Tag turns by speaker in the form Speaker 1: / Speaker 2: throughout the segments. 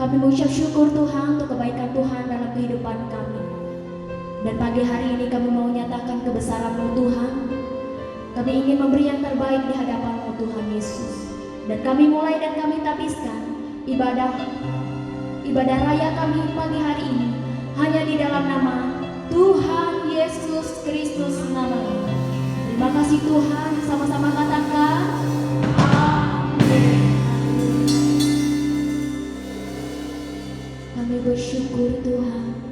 Speaker 1: Kami mengucap syukur Tuhan untuk kebaikan Tuhan dalam kehidupan kami. Dan pagi hari ini kami mau nyatakan kebesaran-Mu Tuhan. Kami ingin memberi yang terbaik di hadapan-Mu Tuhan Yesus. Dan kami mulai dan kami habiskan ibadah raya kami pagi hari ini hanya di dalam nama Tuhan Yesus Kristus namanya. Terima kasih Tuhan, sama-sama katakan amin. Kami bersyukur Tuhan.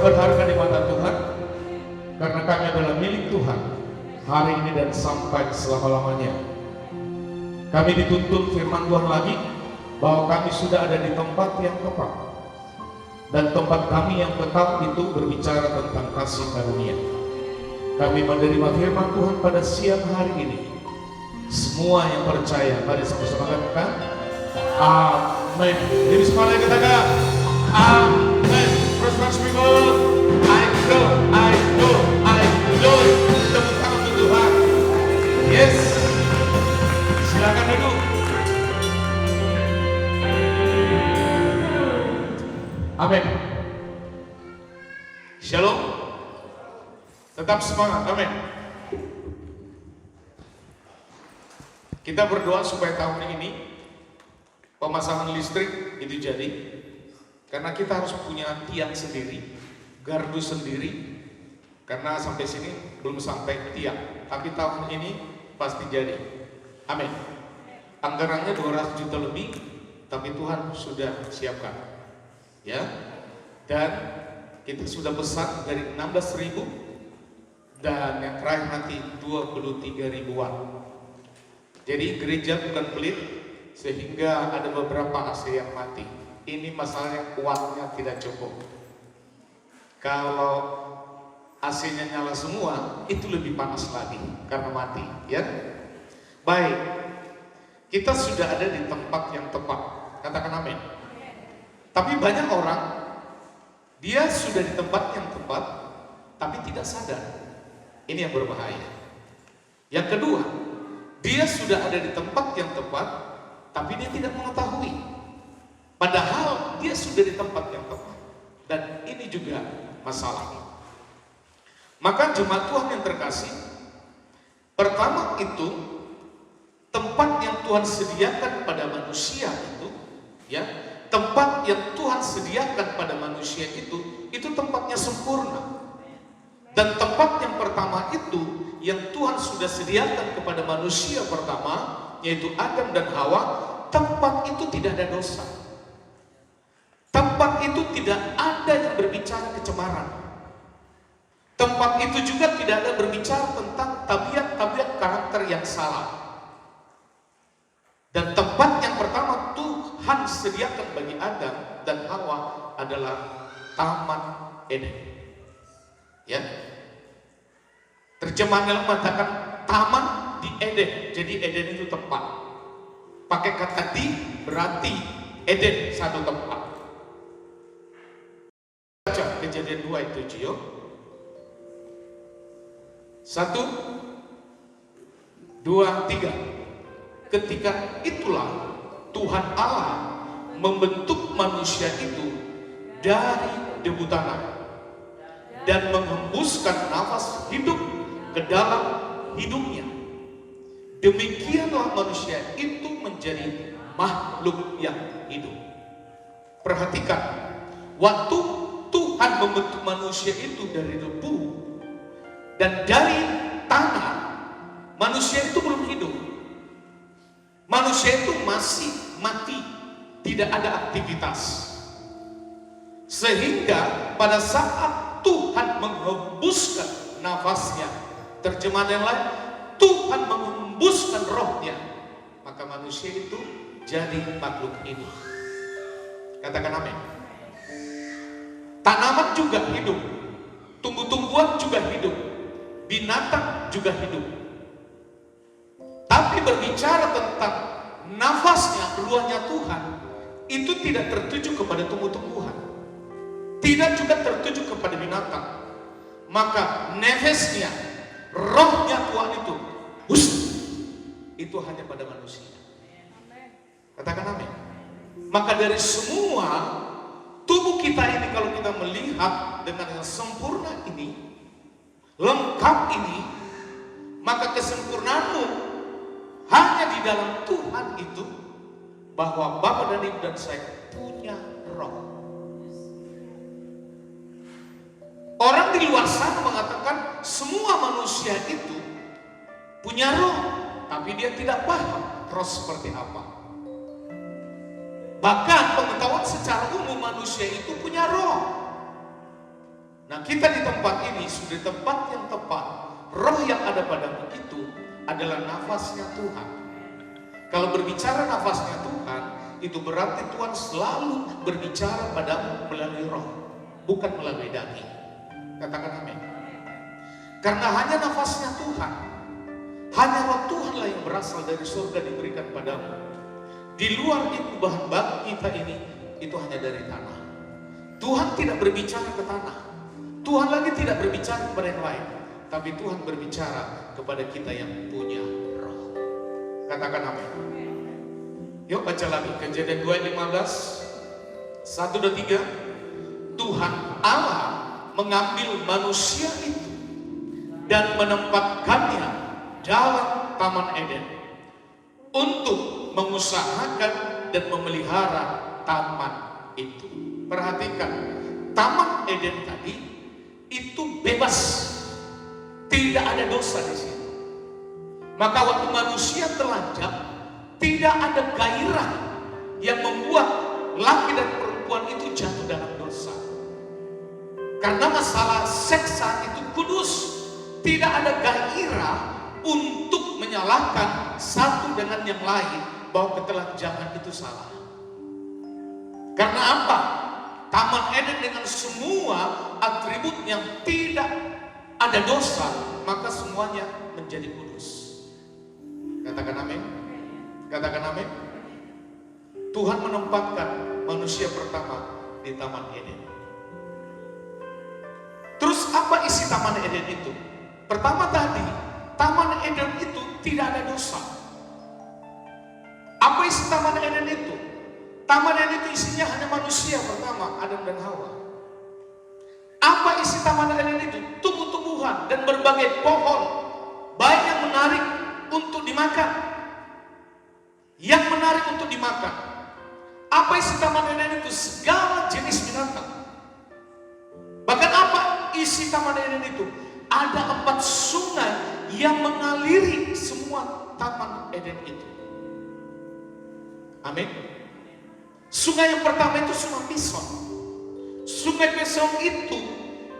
Speaker 2: berharga di mata Tuhan, karena kami adalah milik Tuhan hari ini dan sampai selama-lamanya. Kami dituntun firman Tuhan lagi bahwa kami sudah ada di tempat yang tepat, dan tempat kami yang tetap itu berbicara tentang kasih karunia. Kami menerima firman Tuhan pada siang hari ini. Semua yang percaya, mari sama-sama katakan amin. Jadi semuanya katakan amin. First people, I go. Tepuk tangan untuk Tuhan. Yes. Silakan duduk. Amin. Shalom. Tetap semangat. Amin. Kita berdoa supaya tahun ini Pemasangan listrik itu jadi karena kita harus punya tiang sendiri, gardu sendiri. Karena sampai sini belum sampai tiang, tapi tahun ini pasti jadi. Amin. Anggarannya 200 juta lebih, tapi Tuhan sudah siapkan. Ya. Dan kita sudah pesan dari 16.000 dan yang terakhir nanti 23.000 watt. Jadi gereja bukan pelit sehingga ada beberapa AC yang mati. Ini masalahnya wattnya tidak cukup. Kalau AC-nya nyala semua, itu lebih panas lagi karena mati, ya. Baik, kita sudah ada di tempat yang tepat. Katakan amin. Tapi banyak orang, dia sudah di tempat yang tepat, tapi tidak sadar. Ini yang berbahaya. Yang kedua, dia sudah ada di tempat yang tepat, tapi dia tidak mengetahui. Padahal dia sudah di tempat yang tepat. Dan ini juga masalah. Maka jemaat Tuhan yang terkasih, pertama itu tempat yang Tuhan sediakan pada manusia itu, ya, tempat yang Tuhan sediakan pada manusia itu tempatnya sempurna. Dan tempat yang pertama itu yang Tuhan sudah sediakan kepada manusia pertama, yaitu Adam dan Hawa, tempat itu tidak ada dosa. Tempat itu tidak ada yang berbicara kecemaran. Tempat itu juga tidak ada berbicara tentang tabiat-tabiat karakter yang salah. Dan tempat yang pertama Tuhan sediakan bagi Adam dan Hawa adalah Taman Eden. Ya. Terjemahannya mengatakan taman di Eden. Jadi Eden itu tempat. Pakai kata di berarti Eden satu tempat. Baca Kejadian 2 itu Gio. 1, 2, 3. Ketika itulah Tuhan Allah membentuk manusia itu dari debu tanah dan menghembuskan nafas hidup ke dalam hidupnya. Demikianlah manusia itu menjadi makhluk yang hidup. Perhatikan, waktu Tuhan membentuk manusia itu dari debu dan dari tanah, manusia itu belum hidup. Manusia itu masih mati, tidak ada aktivitas. Sehingga pada saat Tuhan menghembuskan nafasnya, terjemahan yang lain, Tuhan menghembuskan rohnya, maka manusia itu jadi makhluk hidup. Katakan amin. Tanaman juga hidup, tumbuh-tumbuhan juga hidup, binatang juga hidup. Tapi berbicara tentang nafasnya, ruahnya Tuhan, itu tidak tertuju kepada tumbuh-tumbuhan, tidak juga tertuju kepada binatang. Maka nefesnya, rohnya Tuhan itu hanya pada manusia. Katakan amin. Maka dari semua tubuh kita ini, kalau kita melihat dengan yang sempurna ini, lengkap ini, maka kesempurnaanmu hanya di dalam Tuhan itu, bahwa Bapa dan Ibu dan saya punya roh. Orang di luar sana mengatakan semua manusia itu punya roh, tapi dia tidak paham roh seperti apa. Bahkan pengetahuan secara umum manusia itu punya roh. Nah, kita di tempat ini sudah di tempat yang tepat. Roh yang ada padamu itu adalah nafasnya Tuhan. Kalau berbicara nafasnya Tuhan, itu berarti Tuhan selalu berbicara padamu melalui roh, bukan melalui daging. Katakan amin. Karena hanya nafasnya Tuhan, hanya roh Tuhanlah yang berasal dari surga diberikan padamu. Di luar itu bahan baku kita ini, itu hanya dari tanah. Tuhan tidak berbicara ke tanah. Tuhan lagi tidak berbicara kepada yang lain. Tapi Tuhan berbicara kepada kita yang punya roh. Katakan amin. Yuk baca lagi Kejadian 2:15. 1, 2, 3. Tuhan Allah mengambil manusia itu dan menempatkannya dalam Taman Eden untuk mengusahakan dan memelihara taman itu. Perhatikan, Taman Eden tadi itu bebas, tidak ada dosa di situ. Maka waktu manusia telanjang, tidak ada gairah yang membuat laki dan perempuan itu jatuh dalam dosa. Karena masalah seks saat itu kudus, tidak ada gairah untuk menyalahkan satu dengan yang lain bahwa ketelanjangan itu salah. Karena apa? Taman Eden dengan semua atribut yang tidak ada dosa, maka semuanya menjadi kudus. Katakan amin. Katakan amin. Tuhan menempatkan manusia pertama di Taman Eden. Terus apa isi Taman Eden itu? Pertama tadi, Taman Eden itu tidak ada dosa. Apa isi Taman Eden itu? Taman Eden itu isinya hanya manusia pertama, Adam dan Hawa. Apa isi Taman Eden itu? Tumbuh-tumbuhan dan berbagai pohon, baik yang menarik untuk dimakan, yang menarik untuk dimakan. Apa isi Taman Eden itu? Segala jenis binatang. Bahkan apa isi Taman Eden itu? Ada 4 sungai yang mengaliri semua Taman Eden itu. Amin. Sungai yang pertama itu Sungai Pison. Sungai Pison itu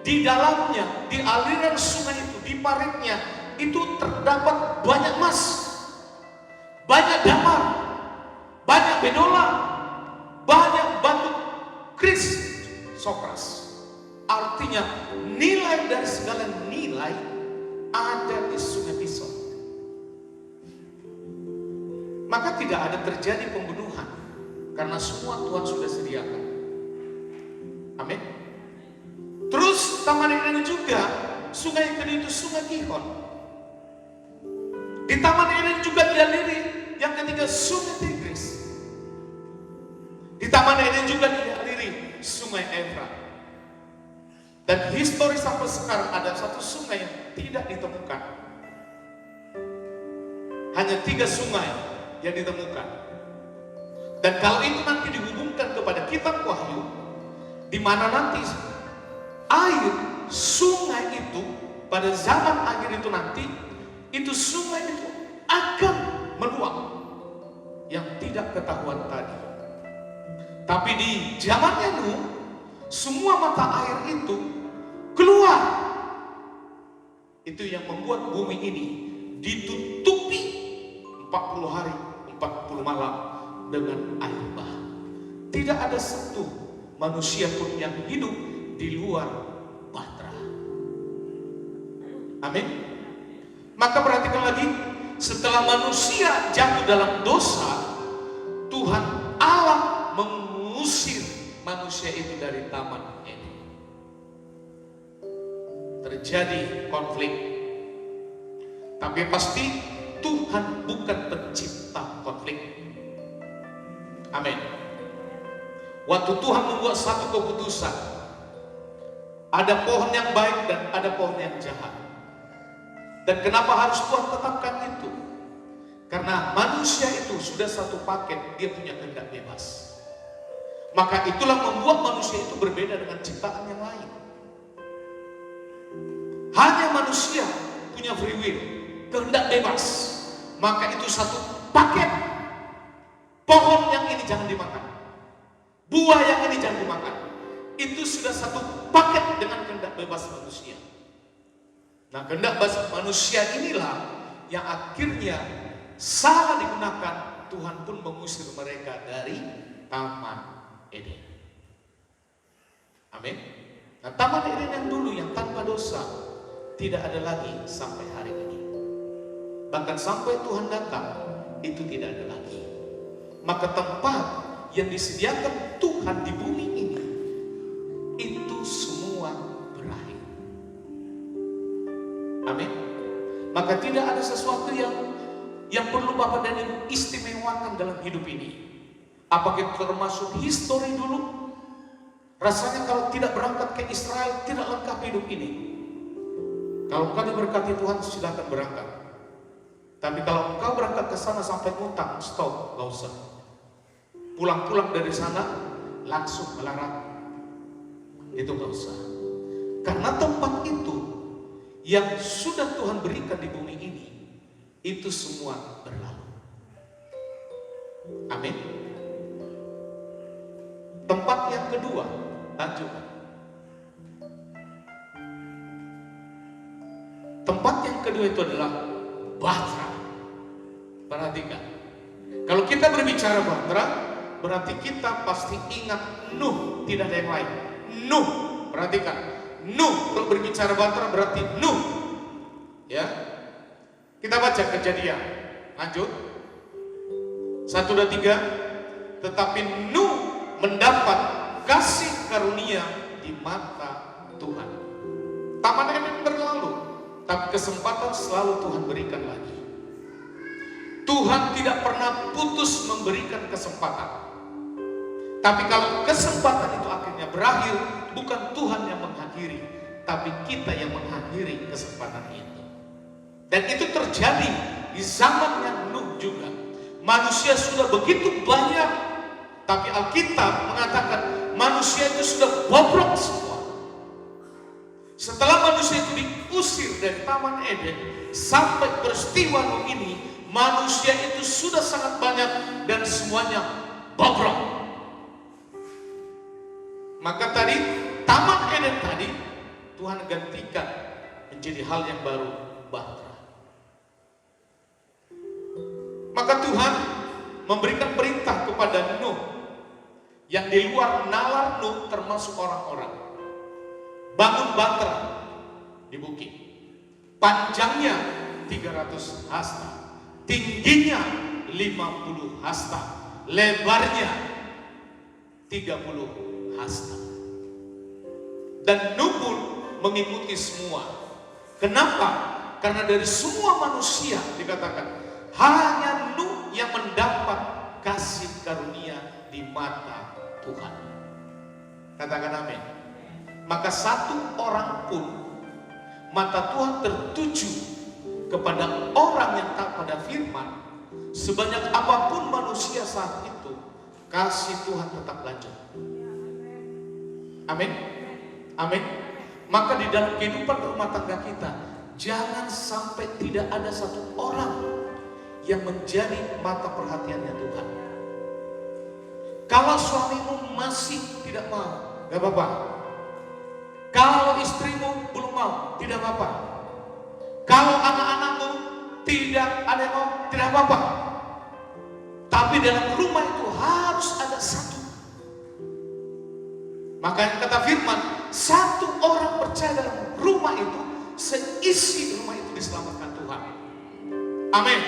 Speaker 2: di dalamnya, di aliran sungai itu, di paritnya itu terdapat banyak emas, banyak damar, banyak bedola, banyak batu kris sokras. Artinya nilai dari segala nilai ada di Sungai Pison. Maka tidak ada terjadi pembunuhan, karena semua Tuhan sudah sediakan. Amin. Terus Taman Eden juga, sungai yang kedua itu Sungai Gihon. Di Taman Eden juga dialiri yang ketiga Sungai Tigris. Di Taman Eden juga dialiri Sungai Efrat. Dan histori sampai sekarang ada satu sungai yang tidak ditemukan. Hanya 3 sungai yang ditemukan. Dan kalau itu nanti dihubungkan kepada kitab Wahyu, di mana nanti air sungai itu pada zaman akhir itu nanti, itu sungai itu akan meluap yang tidak ketahuan tadi. Tapi di zamannya Nuh, semua mata air itu keluar. Itu yang membuat bumi ini ditutupi 40 hari, 40 malam dengan air bah. Tidak ada satu manusia pun yang hidup di luar bahtera. Amin. Maka perhatikan lagi, setelah manusia jatuh dalam dosa, Tuhan Allah mengusir manusia itu dari Taman Eden. Terjadi konflik. Tapi pasti Tuhan bukan pencipta konflik. Amin. Waktu Tuhan membuat satu keputusan, ada pohon yang baik dan ada pohon yang jahat. Dan kenapa harus Tuhan tetapkan itu? Karena manusia itu sudah satu paket, dia punya kehendak bebas. Maka itulah membuat manusia itu berbeda dengan ciptaan yang lain. Hanya manusia punya free will, kehendak bebas. Maka itu satu paket. Pohon yang ini jangan dimakan, buah yang ini jangan dimakan. Itu sudah satu paket dengan kehendak bebas manusia. Nah, kehendak bebas manusia inilah yang akhirnya salah digunakan. Tuhan pun mengusir mereka dari Taman Eden. Amin. Nah, Taman Eden yang dulu yang tanpa dosa tidak ada lagi sampai hari ini. Bahkan sampai Tuhan datang itu tidak ada lagi. Maka tempat yang disediakan Tuhan di bumi ini itu semua berakhir. Amin. Maka tidak ada sesuatu yang perlu Bapak dan Ibu istimewakan dalam hidup ini. Apakah termasuk histori dulu? Rasanya kalau tidak berangkat ke Israel tidak lengkap hidup ini. Kalau engkau diberkati Tuhan, silakan berangkat. Tapi kalau engkau berangkat ke sana sampai ngutang, stop, gak usah. pulang-pulang dari sana langsung melarat. Itu gak usah. Karena tempat itu yang sudah Tuhan berikan di bumi ini, itu semua berlalu. Amin. Tempat yang kedua, lanjutkan. Tempat yang kedua itu adalah Bahtera. Perhatikan. Kalau kita berbicara Bahtera, berarti kita pasti ingat Nuh, tidak ada yang lain. Nuh, perhatikan. Nuh, kalau berbicara Bahtera berarti Nuh. Ya. Kita baca Kejadian. Lanjut. 1, 2, 3. Tetapi Nuh mendapat kasih karunia di mata Tuhan. Taman Eden berlalu, tapi kesempatan selalu Tuhan berikan lagi. Tuhan tidak pernah putus memberikan kesempatan. Tapi kalau kesempatan itu akhirnya berakhir, bukan Tuhan yang mengakhiri, tapi kita yang mengakhiri kesempatan itu. Dan itu terjadi di zamannya Nuh juga. Manusia sudah begitu banyak, tapi Alkitab mengatakan manusia itu sudah bobrok semua. Setelah manusia itu diusir dari Taman Eden sampai peristiwa Nuh ini, manusia itu sudah sangat banyak dan semuanya bobrok. Maka tadi Taman Eden tadi Tuhan gantikan menjadi hal yang baru, Bahtera. Maka Tuhan memberikan perintah kepada Nuh yang di luar nalar Nuh termasuk orang-orang. Bangun Bahtera di bukit. Panjangnya 300 hasta, tingginya 50 hasta, lebarnya 30 hasta. Dan Nuh pun mengikuti semua. Kenapa? Karena dari semua manusia dikatakan hanya Nuh yang mendapat kasih karunia di mata Tuhan. Katakan amin. Maka satu orang pun mata Tuhan tertuju kepada orang yang taat pada firman. Sebanyak apapun manusia saat itu, kasih Tuhan tetap lanjut. Amin. Amin. Maka di dalam kehidupan rumah tangga kita, jangan sampai tidak ada satu orang yang menjadi mata perhatiannya Tuhan. Kalau suamimu masih tidak mau, gak apa-apa. Kalau istrimu belum mau, tidak apa-apa. Kalau anak-anakmu tidak ada yang mau, tidak apa-apa. Tapi dalam rumah itu harus ada satu. Makanya kata firman, satu orang percaya dalam rumah itu, seisi rumah itu diselamatkan Tuhan. Amin.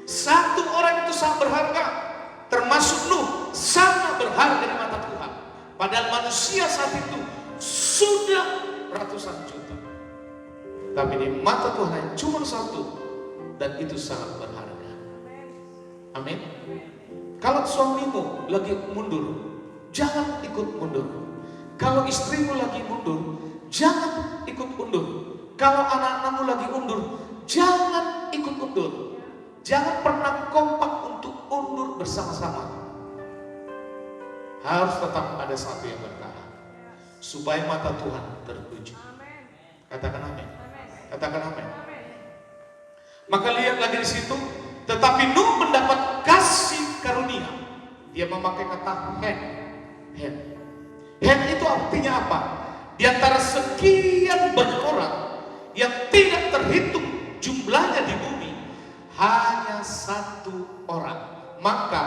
Speaker 2: Satu orang itu sangat berharga, termasuk Nuh sangat berharga di mata Tuhan. Padahal manusia saat itu sudah ratusan juta, tapi di mata Tuhan hanya cuma satu, dan itu sangat berharga. Amin. Kalau suamimu lagi mundur, jangan ikut mundur. Kalau istrimu lagi mundur, jangan ikut mundur. Kalau anak-anakmu lagi mundur, jangan ikut mundur. Jangan pernah kompak untuk undur bersama-sama. Harus tetap ada satu yang bertahan, supaya mata Tuhan tertuju. Katakan amin. Katakan amin. Maka lihat lagi di situ. Tetapi Nuh mendapat kasih karunia. Dia memakai kata hen. Hen. Hen itu artinya apa? Di antara sekian banyak orang yang tidak terhitung jumlahnya di bumi, hanya satu orang. Maka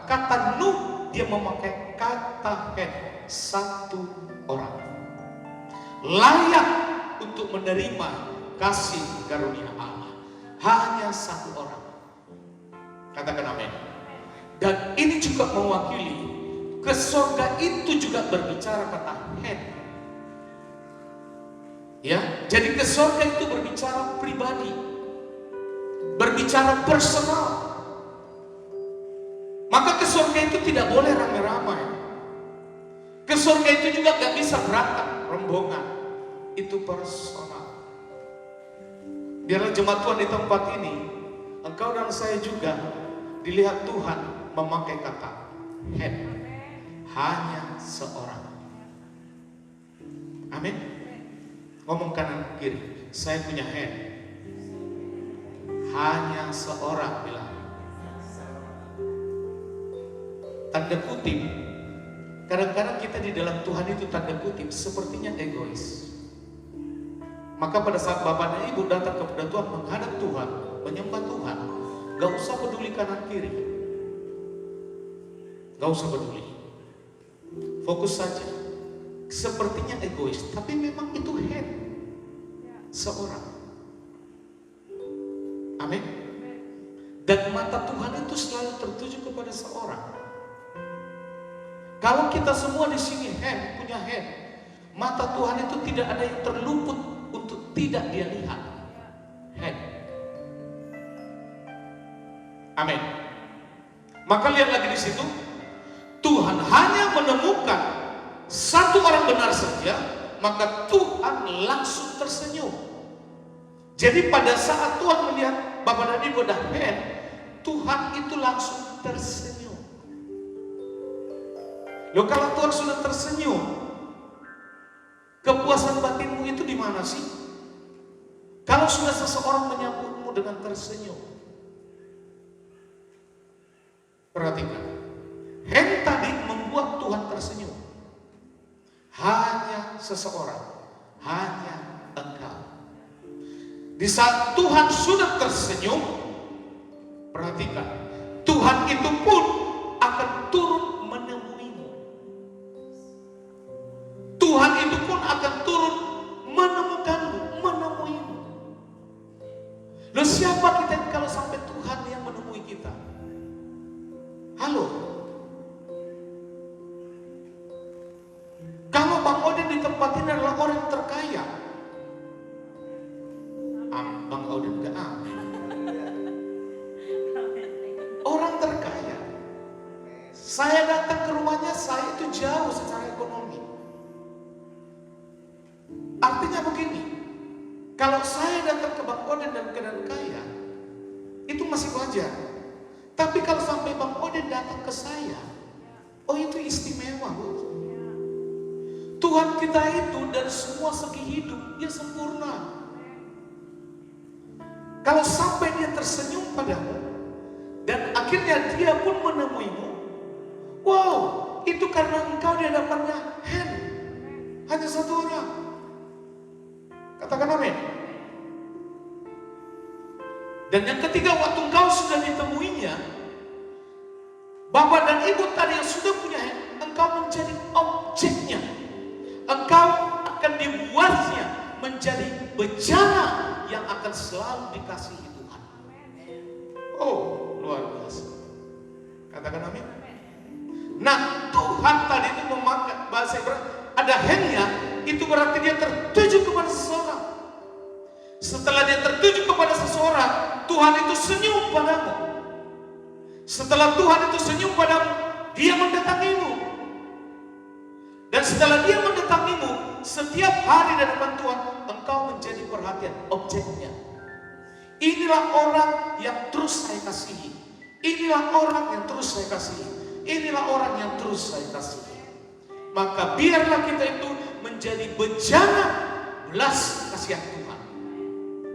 Speaker 2: kata Nuh, dia memakai kata hen, satu orang. Layak untuk menerima kasih karunia Allah. Hanya satu orang. Katakan amin. Dan ini juga mewakili ke surga itu juga berbicara kata hen. Ya, jadi ke surga itu berbicara pribadi, berbicara personal. Maka ke surga itu tidak boleh ramai-ramai. Ke surga itu juga gak bisa berangkat rombongan. Itu personal. Biarlah jemaat Tuhan di tempat ini, engkau dan saya juga dilihat Tuhan memakai kata head. Hanya seorang. Amin. Ngomong kanan kiri, saya punya head. Hanya seorang, bilang. Tanda kutip, kadang-kadang kita di dalam Tuhan itu tanda kutip sepertinya egois. Maka pada saat bapak dan ibu datang kepada Tuhan, menghadap Tuhan, menyembah Tuhan, gak usah peduli kanan kiri, gak usah peduli, fokus saja. Sepertinya egois, tapi memang itu head seorang. Amin. Dan mata Tuhan itu selalu tertuju kepada seorang. Kalau kita semua di sini punya head, mata Tuhan itu tidak ada yang terluput untuk tidak dia lihat. Head. Amin. Maka lihat lagi di situ, Tuhan hanya menemukan satu orang benar saja, maka Tuhan langsung tersenyum. Jadi pada saat Tuhan melihat bapak dan ibu dan head, Tuhan itu langsung tersenyum. Loh, kalau Tuhan sudah tersenyum, kepuasan batinmu itu di mana sih? Kalau sudah seseorang menyambutmu dengan tersenyum. Perhatikan, head tadi membuat Tuhan tersenyum. Hanya seseorang, hanya engkau. Di saat Tuhan sudah tersenyum, perhatikan, Tuhan itu pun akan turun menemuimu. Tuhan itu pun akan turun menemukanmu, menemuimu. Loh, siapa kita kalau sampai Tuhan yang menemui kita? Halo. Kalau Bang Odin di tempat ini adalah orang terkaya, Bang Odin gak amin. Orang terkaya. Saya datang ke rumahnya, saya itu jauh secara ekonomi. Artinya begini, kalau saya datang ke Bang Odin dan keadaan kaya, itu masih wajar. Tapi kalau sampai Bang Odin datang ke saya, oh itu istimewa, Bu. Tuhan kita itu dari semua segi hidup, dia sempurna. Kalau sampai dia tersenyum padamu, dan akhirnya dia pun menemuimu, wow, itu karena engkau di hadapannya hanya satu orang. Katakan amin. Dan yang ketiga, waktu engkau sudah ditemuinya, bapak dan ibu tadi yang sudah punya engkau menjadi objeknya. Engkau akan dibuatnya menjadi bejana yang akan selalu dikasihi Tuhan. Oh, luar biasa. Katakan amin. Nah, Tuhan tadi itu memakai bahasa Ibrani, ada hanya, itu berarti dia tertuju kepada seseorang. Setelah dia tertuju kepada seseorang, Tuhan itu senyum padamu. Setelah Tuhan itu senyum padamu, dia mendatangimu. Dan setelah dia mendatangimu, setiap hari di hadapan Tuhan, engkau menjadi perhatian, objeknya. Inilah orang yang terus saya kasihi. Inilah orang yang terus saya kasihi. Inilah orang yang terus saya kasihi. Maka biarlah kita itu menjadi bejana belas kasihan Tuhan.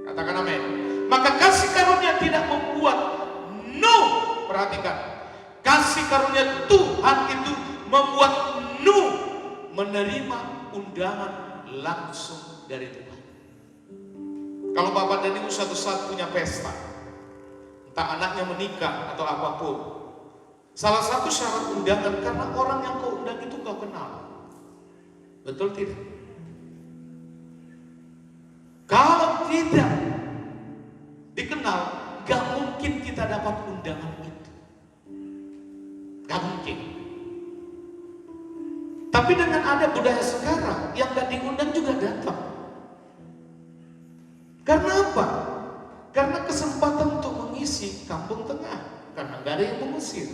Speaker 2: Katakan amin. Maka kasih karunia tidak membuat perhatikan. Kasih karunia Tuhan itu membuat menerima undangan langsung dari Tuhan. Kalau bapak dan ibu suatu saat punya pesta, entah anaknya menikah atau apapun, salah satu syarat undangan karena orang yang kau undang itu kau kenal. Betul tidak? Kalau tidak dikenal, gak mungkin kita dapat undangan itu. Gak mungkin. Tapi dengan ada budaya sekarang, yang gak diundang juga datang. Karena apa? Karena kesempatan untuk mengisi kampung tengah, karena gak ada yang mengusir.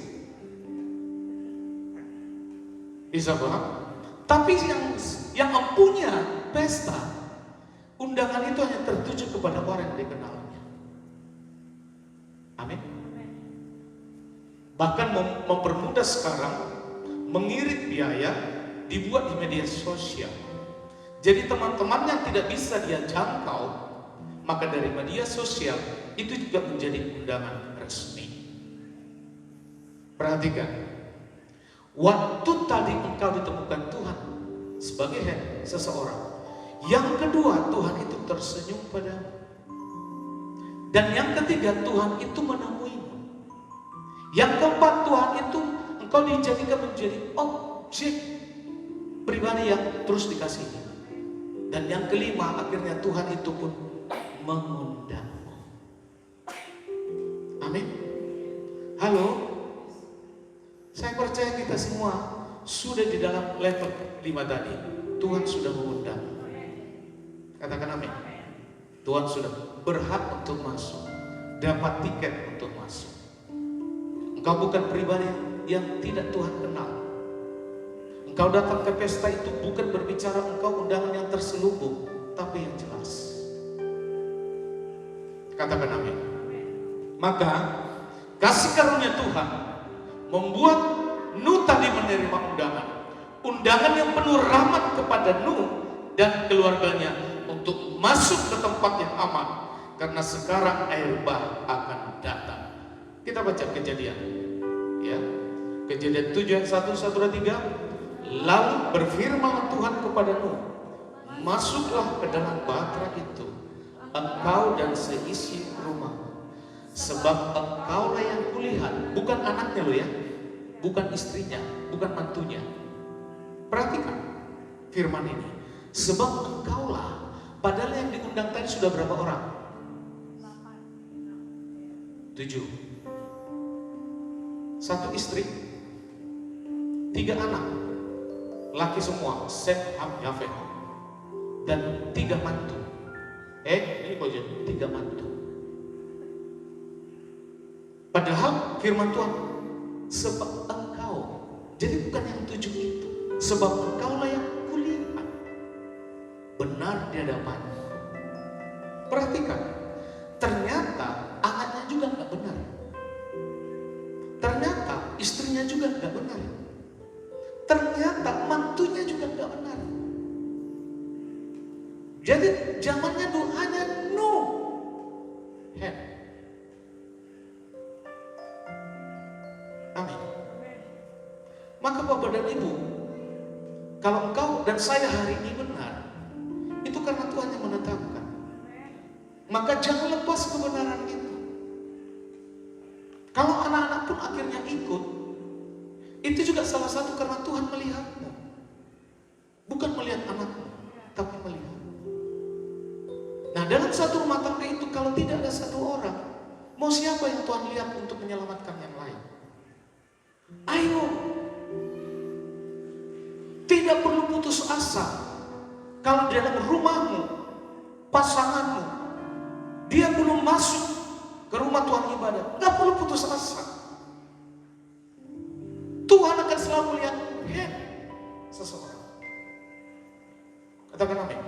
Speaker 2: Bisa paham? Tapi yang punya pesta, undangan itu hanya tertuju kepada orang yang dikenalnya. Amin. Bahkan mempermudah sekarang, mengirit biaya dibuat di media sosial. Jadi teman-teman yang tidak bisa dia jangkau, maka dari media sosial itu juga menjadi undangan resmi. Perhatikan, waktu tadi engkau ditemukan Tuhan sebagai seseorang. Yang kedua, Tuhan itu tersenyum padamu. Dan yang ketiga, Tuhan itu menemuimu. Yang keempat, Tuhan itu engkau dijadikan menjadi objek pribadi yang terus dikasihi. Dan yang kelima, akhirnya Tuhan itu pun mengundangmu. Amin. Halo. Saya percaya kita semua sudah di dalam level 5 tadi. Tuhan sudah mengundang. Katakan amin. Tuhan sudah berhak untuk masuk, dapat tiket untuk masuk. Engkau bukan pribadi yang tidak Tuhan kenal. Engkau datang ke pesta itu bukan berbicara engkau undangan yang terselubung, tapi yang jelas. Katakan amin. Maka kasih karunia Tuhan membuat Nuh tadi menerima undangan. Undangan yang penuh rahmat kepada Nuh dan keluarganya untuk masuk ke tempat yang aman. Karena sekarang air bah akan datang. Kita baca Kejadian, ya, Kejadian 7 ayat 1, 2, 3. Lalu berfirman Tuhan kepada Nuh, masuklah ke dalam bahtera itu, engkau dan seisi rumahmu, sebab engkaulah yang kulihat. Bukan anaknya lo ya, bukan istrinya, bukan mantunya. Perhatikan firman ini, sebab engkaulah. Padahal yang diundang tadi sudah berapa orang? 7. 1 istri, 3 anak, laki semua, Sem, Ham, Yafet, dan 3 mantu. Ini kok jadi 3 mantu. Padahal firman Tuhan, sebab engkau. Jadi bukan yang 7 itu, sebab engkaulah yang kulihat benar di hadapanmu. Perhatikan, ternyata anaknya juga nggak benar. Ternyata istrinya juga nggak benar. Ternyata mantunya juga nggak benar. Jadi zamannya hanya Nuh. Amin. Maka Bapak dan Ibu, kalau engkau dan saya hari ini benar, itu karena Tuhan yang menetapkan. Maka jangan lepas kebenaran itu. Kalau anak-anak pun akhirnya ikut, itu juga salah satu karena Tuhan melihatmu. Bukan melihat anakmu, tapi melihat. Nah, dalam satu rumah tangga itu kalau tidak ada satu orang, mau siapa yang Tuhan lihat untuk menyelamatkan yang lain? Ayo. Tidak perlu putus asa. Kalau di dalam rumahmu, pasanganmu, dia belum masuk ke rumah Tuhan ibadah, nggak perlu putus asa. Tuhan akan selalu melihat seseorang. Katakan amin.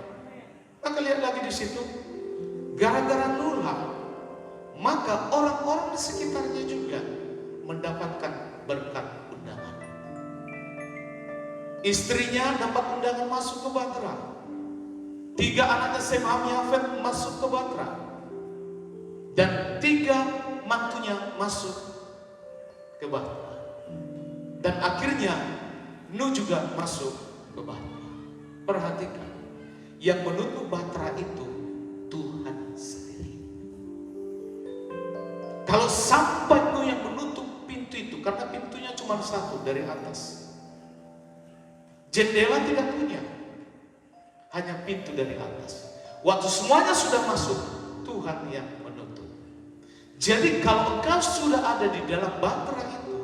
Speaker 2: Maka lihat lagi di situ, gara-gara Nuh, maka orang-orang di sekitarnya juga mendapatkan berkat undangan. Istrinya dapat undangan masuk ke bahtera. 3 anaknya Sem, Ham, Yafet masuk ke bahtera. Dan 3 mantunya masuk ke bahtera. Dan akhirnya Nuh juga masuk ke bahtera. Perhatikan, yang menutup bahtera itu Tuhan sendiri. Kalau sampai Nuh yang menutup pintu itu, karena pintunya cuma 1 dari atas, jendela tidak punya, hanya pintu dari atas. Waktu semuanya sudah masuk, Tuhan yang menutup. Jadi kalau engkau sudah ada di dalam bahtera itu,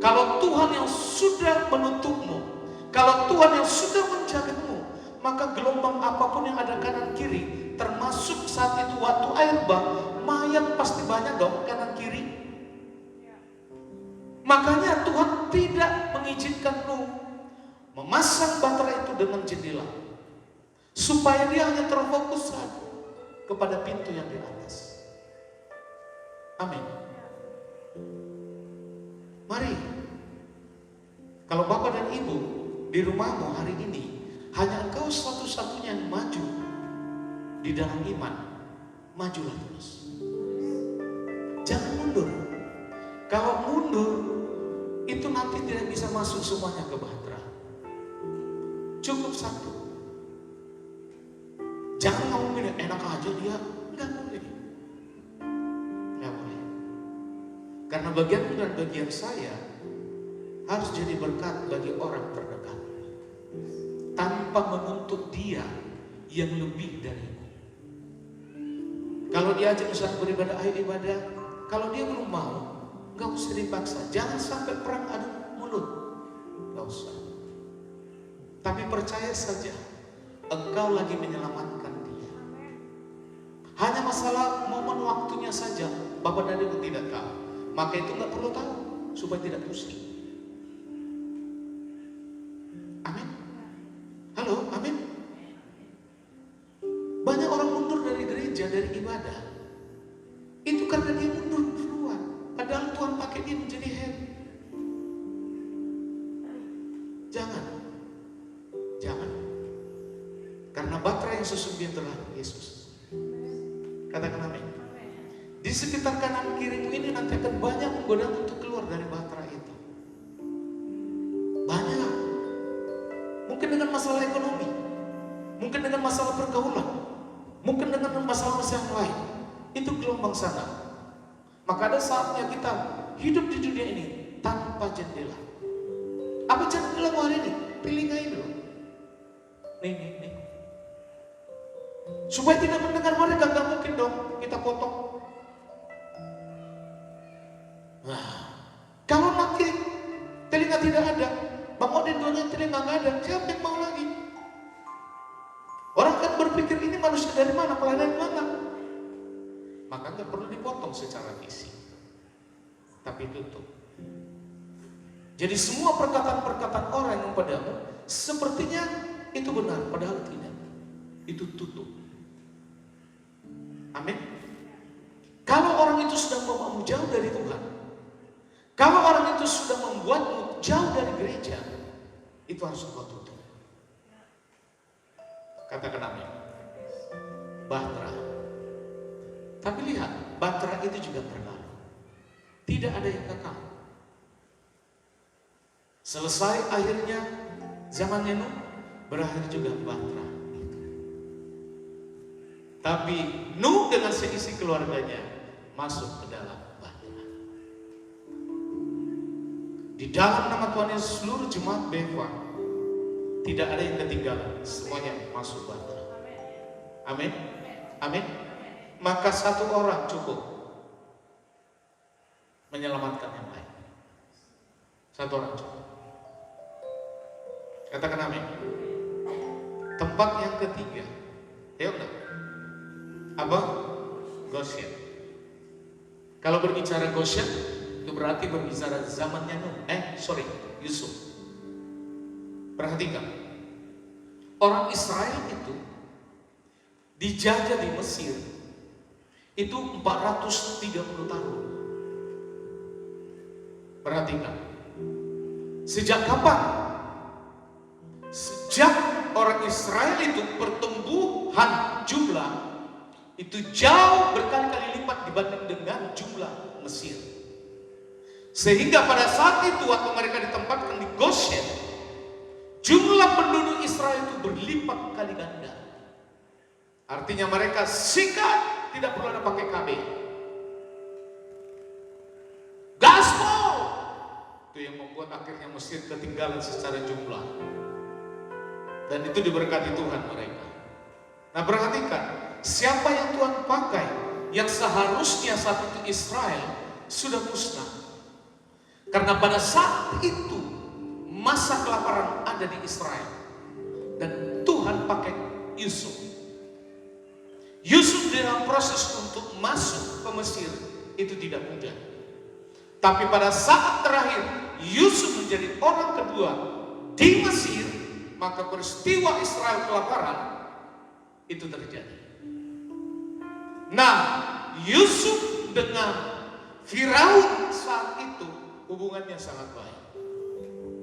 Speaker 2: kalau Tuhan yang sudah menutupmu, kalau Tuhan yang sudah menjagamu, maka gelombang apapun yang ada kanan kiri, termasuk saat itu waktu air bah, mayat pasti banyak dong kanan kiri. Makanya Tuhan tidak mengizinkan Nuh memasang bahtera itu dengan jendela, supaya dia hanya terfokus saja kepada pintu yang di atas. Amin.
Speaker 3: Mari, kalau Bapak dan Ibu di rumahmu hari ini hanya engkau satu-satunya yang maju di dalam iman, majulah terus. Jangan mundur. Kalau mundur, itu nanti tidak bisa masuk semuanya ke bahtera. Cukup satu. Jangan ngomongin enak aja dia, enggak boleh. Enggak boleh. Karena bagianmu dan bagian saya harus jadi berkat bagi orang terdekat, tanpa menuntut dia yang lebih darimu. Kalau diajak misalnya beribadah, ayo ibadah. Kalau dia belum mau, nggak usah dipaksa. Jangan sampai perang adu mulut, nggak usah. Tapi percaya saja, engkau lagi menyelamatkan dia. Hanya masalah momen waktunya saja, Bapak dan Ibu tidak tahu. Maka itu nggak perlu tahu, supaya tidak pusing. Amin. Halo, amin. Banyak orang mundur dari gereja, dari ibadah. Itu karena dia mundur duluan. Padahal Tuhan pakai dia menjadi head. Jangan. Jangan. Karena bahtera yang sesungguhnya telah Yesus. Katakan amin. Di sekitar kanan kirimu ini nanti akan banyak godaan untuk keluar dari bahtera itu. Banyak. Mungkin dengan masalah ekonomi, mungkin dengan masalah pergaulan, mungkin dengan masalah-masalah yang lain. Itu gelombang sana. Maka ada saatnya kita hidup di dunia ini tanpa jendela. Apa jendela hari ini? Telingai dulu. Nih. Supaya tidak mendengar mereka, gak mungkin dong kita potong. Nah, kalau nanti telinga tidak ada, Bang Odin duanya telinga nggak ada, siapa yang mau lagi? Orang kan berpikir ini manusia dari mana, pelayanan mana? Maka nggak perlu dipotong secara fisik, tapi tutup. Jadi semua perkataan-perkataan orang yang padamu sepertinya itu benar, padahal tidak. Itu tutup. Amin. Kalau orang itu sudah membawamu jauh dari Tuhan, kalau orang itu sudah membuatmu jauh dari gereja, itu harus kau tutup. Katakan amin. Bahtera. Tapi lihat, bahtera itu juga berlalu. Tidak ada yang kekal. Selesai akhirnya zamannya Nuh, berakhir juga bahtera itu. Tapi Nuh dengan seisi keluarganya masuk ke dalam bahtera. Di dalam nama Tuhan Yesus, seluruh jemaat Beva tidak ada yang ketinggalan, semuanya masuk bahtera. Amin. Amin. Maka satu orang cukup menyelamatkan yang lain. Satu orang cukup. Katakan amin. Tempat yang ketiga, ya enggak? Apa? Goshen. Kalau berbicara Goshen, itu berarti berbicara zamannya Yusuf. Perhatikan, orang Israel itu dijajah di Mesir itu 430 tahun. Perhatikan, sejak kapan? Sejak orang Israel itu pertumbuhan jumlah itu jauh berkali-kali lipat dibanding dengan jumlah Mesir. Sehingga pada saat itu waktu mereka ditempatkan di Goshen, jumlah penduduk Israel itu berlipat kali ganda. Artinya mereka singkat, tidak perlu ada pakai KB. Gaspol itu yang membuat akhirnya Mesir ketinggalan secara jumlah. Dan itu diberkati Tuhan mereka. Nah perhatikan, siapa yang Tuhan pakai, yang seharusnya saat itu Israel sudah musnah. Karena pada saat itu masa kelaparan ada di Israel. Dan Tuhan pakai Yusuf. Yusuf dalam proses untuk masuk ke Mesir itu tidak mudah. Tapi pada saat terakhir Yusuf menjadi orang kedua di Mesir, maka peristiwa Israel kelaparan itu terjadi. Nah, Yusuf dengan Firaun saat itu hubungannya sangat baik.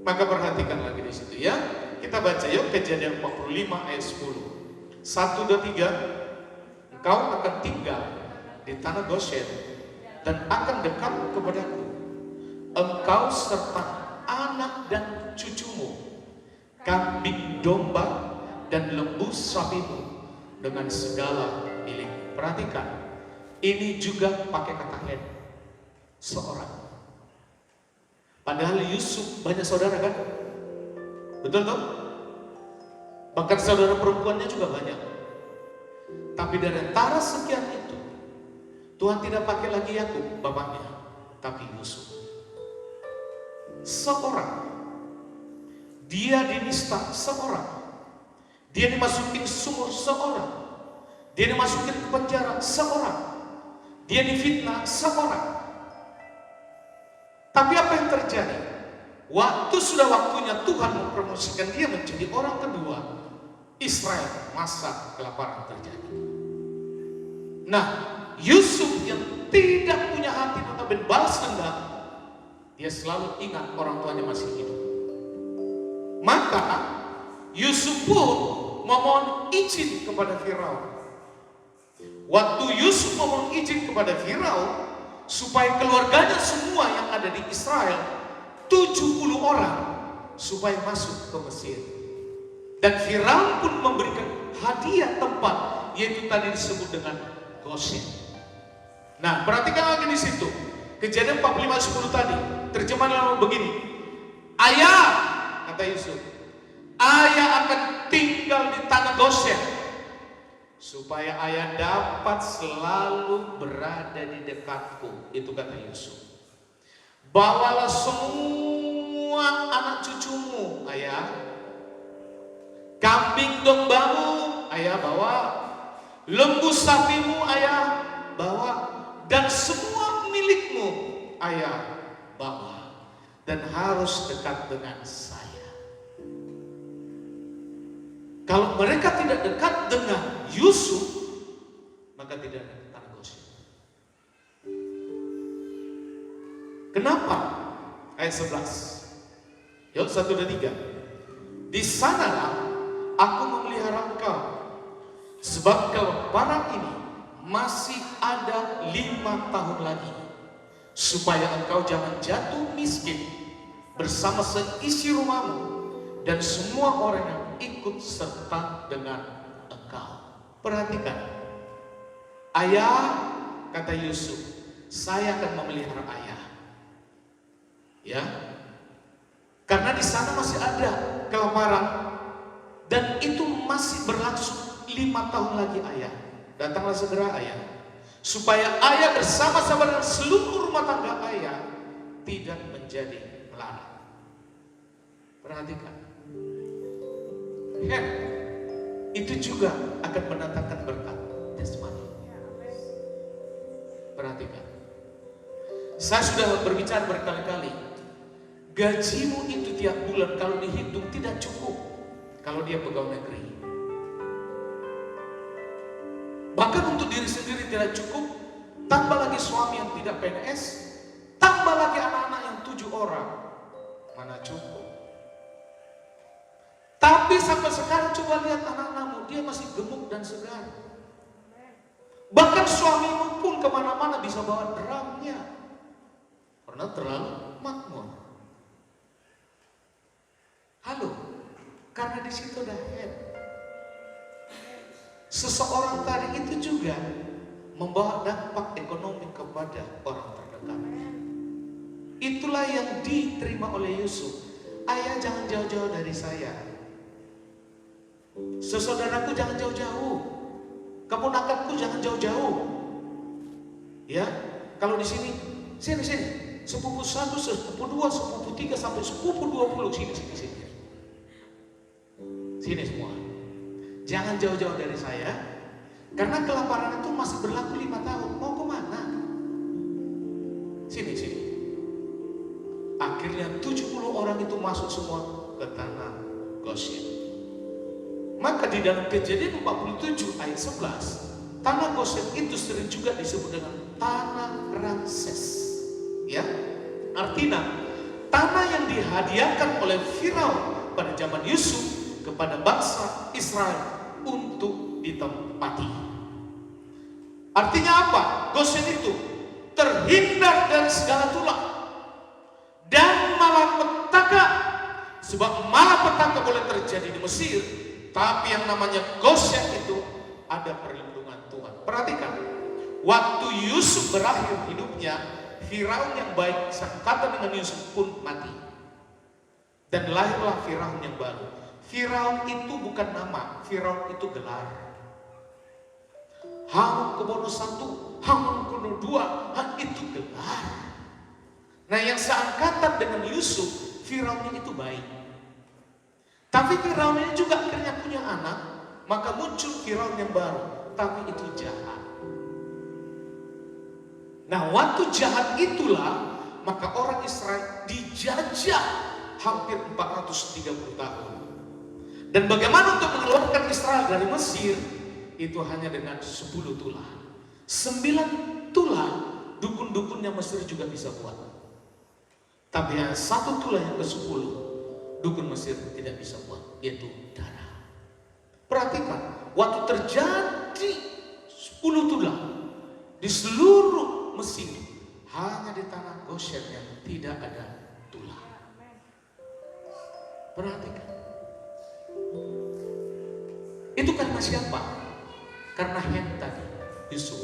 Speaker 3: Maka perhatikan lagi di situ ya. Kita baca yuk Kejadian 45 ayat 10. 1, 2, 3. Engkau akan tinggal di tanah Goshen dan akan dekat kepadaku. Engkau serta anak dan cucumu, kambing domba dan lembu sapimu dengan segala milik. Perhatikan, ini juga pakai kata head, seorang. Padahal Yusuf banyak saudara kan? Betul toh? Bahkan saudara perempuannya juga banyak. Tapi dari antara sekian itu, Tuhan tidak pakai lagi Yakub bapaknya, tapi Yusuf. Seorang. Dia dinista seorang. Dia dimasukin sumur seorang. Dia dimasukin ke penjara seorang. Dia difitnah seorang. Tapi apa yang terjadi? Waktu sudah waktunya Tuhan mempromosikan dia menjadi orang kedua. Israel, masa kelaparan terjadi. Nah, Yusuf yang tidak punya hati untuk balas dendam, dia selalu ingat orang tuanya masih hidup. Maka Yusuf pun memohon izin kepada Firaun. Waktu Yusuf memohon izin kepada Firaun supaya keluarganya semua yang ada di Israel 70 orang supaya masuk ke Mesir. Dan Firaun pun memberikan hadiah tempat, yaitu tadi disebut dengan Goshen. Nah, perhatikan lagi di situ. Kejadian 45:10 tadi, terjemahan begini. Ayah, kata Yusuf, ayah akan tinggal di tanah Goshen supaya ayah dapat selalu berada di dekatku. Itu kata Yusuf. Bawalah semua anak cucumu, ayah. Kambing dombamu, ayah bawa. Lembu sapimu, ayah bawa. Dan semua milikmu, ayah bawa. Dan harus dekat dengan saya. Kalau mereka tidak dekat dengan Yusuf, maka tidak ada tanah Goshen. Kenapa? Ayat 11. Yuk 1 dan 3. Di sanalah aku memelihara engkau, sebab kelaparan ini masih ada 5 tahun lagi, supaya engkau jangan jatuh miskin bersama seisi rumahmu dan semua orang yang ikut serta dengan engkau. Perhatikan, ayah, kata Yusuf, saya akan memelihara ayah. Ya, karena di sana masih ada kelaparan. Dan itu masih berlangsung 5 tahun lagi ayah. Datanglah segera ayah. Supaya ayah bersama-sama dengan seluruh rumah tangga ayah tidak menjadi melarat. Perhatikan. Itu juga akan mendatangkan berkat jasmani. Perhatikan. Saya sudah berbicara berkali-kali. Gajimu itu tiap bulan kalau dihitung tidak cukup. Kalau dia pegawai negeri, bahkan untuk diri sendiri tidak cukup, tambah lagi suami yang tidak PNS, tambah lagi anak-anak yang 7 orang, mana cukup? Tapi sampai sekarang coba lihat anak-anakmu, dia masih gemuk dan segar. Bahkan suamimu pun kemana-mana bisa bawa drumnya, karena terlalu makmur. Halo. Karena di situ ada head. Seseorang tadi itu juga membawa dampak ekonomi kepada orang terdekat. Itulah yang diterima oleh Yusuf. Ayah jangan jauh-jauh dari saya. Sesaudaraku jangan jauh-jauh. Keponakanku jangan jauh-jauh. Ya, kalau di sini, sini. Sepupu 1, sepupu 2, sepupu 3 sampai sepupu 20 sini. Sini semua. Jangan jauh-jauh dari saya. Karena kelaparan itu masih berlaku 5 tahun. Mau kemana? Sini. Akhirnya 70 orang itu masuk semua ke tanah Goshen. Maka di dalam Kejadian 47 ayat 11, tanah Goshen itu sering juga disebut dengan tanah Ramses. Ya, Artinya, tanah yang dihadiahkan oleh Firaun pada zaman Yusuf kepada bangsa Israel untuk ditempati. Artinya apa? Goshen itu terhindar dari segala tulah dan malapetaka. Sebab malapetaka boleh terjadi di Mesir, tapi yang namanya Goshen itu ada perlindungan Tuhan. Perhatikan, waktu Yusuf berakhir hidupnya, Firaun yang baik seangkatan dengan Yusuf pun mati. Dan lahirlah Firaun yang baru. Firaun itu bukan nama, Firaun itu gelar. Hamengkubuwono I, Hamengkubuwono II, itu gelar. Nah, yang seangkatan dengan Yusuf, Firaun itu baik. Tapi Firaun ini juga akhirnya punya anak, maka muncul Firaun yang baru, tapi itu jahat. Nah, waktu jahat itulah maka orang Israel dijajah hampir 430 tahun. Dan bagaimana untuk mengeluarkan Israel dari Mesir? Itu hanya dengan 10 tulah. 9 tulah dukun-dukunnya Mesir juga bisa buat. Tapi yang 1 tulah yang ke-10 dukun Mesir tidak bisa buat, yaitu darah. Perhatikan, waktu terjadi 10 tulah di seluruh Mesir, hanya di tanah Goshen yang tidak ada tulah. Perhatikan. Itu karena siapa? Karena Hem tadi, Yusuf.